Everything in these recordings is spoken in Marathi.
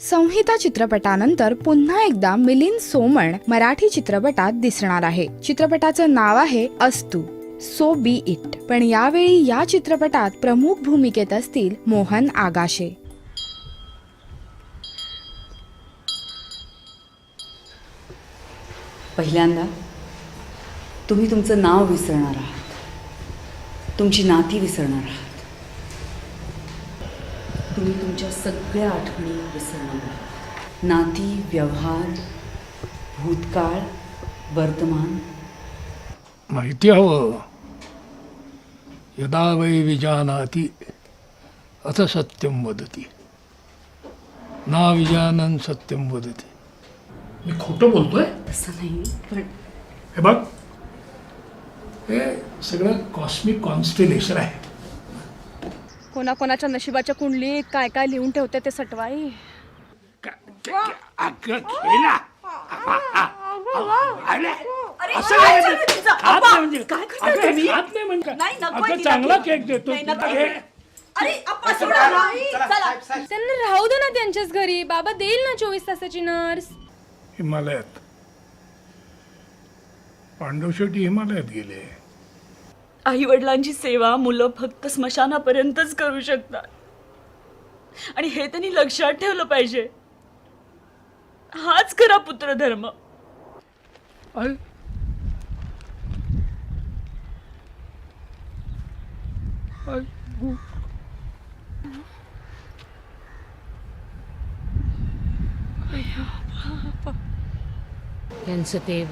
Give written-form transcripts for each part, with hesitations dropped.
संहिता चित्रपटानंतर पुन्हा एकदा मिलिंद सोमण मराठी चित्रपटात दिसणार आहे. चित्रपटाचं नाव आहे अस्तु, सो बी इट. पण यावेळी या चित्रपटात प्रमुख भूमिकेत असतील मोहन आगाशे. पहिल्यांदा तुम्ही तुमचं नाव विसरणार आहात, तुमची नाती विसरणार आहात, तुम्ही तुमच्या सगळ्या आठवणी विसरणार आहात. नाती, व्यवहार, भूतकाळ, वर्तमान. माहिती हवं. यदा वै विजानाति अथ सत्यम वदति, ना विजानन सत्यम वदति. मी खोटं बोलतोय? तसं नाही, पण हे बघ, हे सगळं कॉस्मिक कॉन्स्टेलेशन आहे. कोणाकोणाच्या नशिबाच्या कुंडलीत काय काय लिहून ठेवते ते सटवाई. अगं खेळा. असं काय खात नाही म्हणजे अगं हे खात नाही म्हणजे अगं चांगला केक देतो. त्यांना राहू दे ना त्यांच्याच घरी. बाबा देईल ना 24 तासाची नर्स. हिमालयात पांडव शेट्टी हिमालयात गेले. आई वडिलांची सेवा मुलं फक्त स्मशानापर्यंतच करू शकतात, आणि हे त्यांनी लक्षात ठेवलं पाहिजे. हाच खरा पुत्रधर्म. अरे त्यांचं ते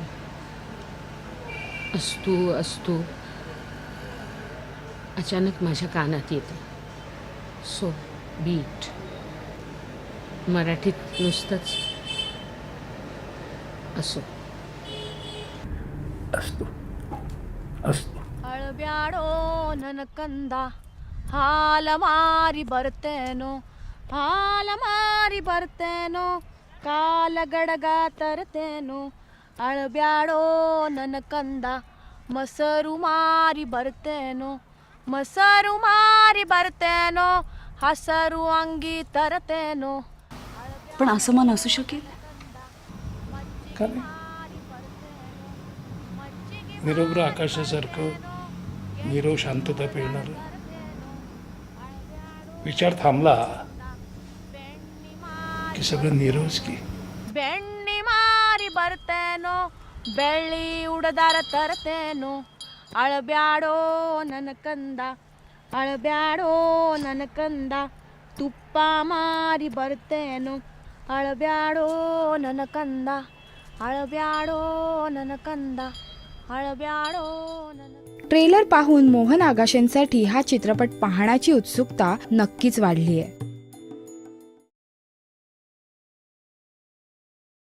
अस्तु अस्तु अचानक माझ्या कानात येतं. So beat. मराठीत नुसतंच असो. असतो असतो. ಅಳಬ್ಯಾಡೋ ನನ್ನ ಕಂದ, ಹಾಲ ಮಾರಿ ಬರ್ತೇನೋ, ಹಾಲ ಮಾರಿ ಬರ್ತೇನೋ, ಕಾಲ ಗಡಗ ತರ್ತೇನೋ. ಅಳಬ್ಯಾಡೋ ನನ್ನ ಕಂದ, ಮೊಸರು ಮಾರಿ ಬರ್ತೇನೋ, ಮೊಸರು ಮಾರಿ ಬರ್ತೇನೋ, ಹಸರು ಅಂಗಿ ತರ್ತೇನೋ. पण असं मन असू शकेल? का नाही? निरभ्र आकाशासारखं नीरव शांतता पेळणार. विचार थांबला की सगळं नीरवच की. ಬೆಣ್ಣಿ ಮಾರಿ ಬರ್ತೇನೋ, ಬೆಳ್ಳಿ ಉಡದಾರ ತರ್ತೇನೋ. ಅಳಬ್ಯಾಡೋ ನನ್ನ ಕಂದ, ಅಳಬ್ಯಾಡೋ ನನ್ನ ಕಂದ, ತುಪ್ಪ ಮಾರಿ ಬರ್ತೇನೋ. ಅಳಬ್ಯಾಡೋ ನನ್ನ ಕಂದ, ಅಳಬ್ಯಾಡೋ ನನ್ನ ಕಂದ, ಅಳಬ್ಯಾಡೋ ನನ್ನ. ट्रेलर पाहून मोहन आगाशेंसाठी हा चित्रपट पाहण्याची उत्सुकता नक्कीच वाढली आहे.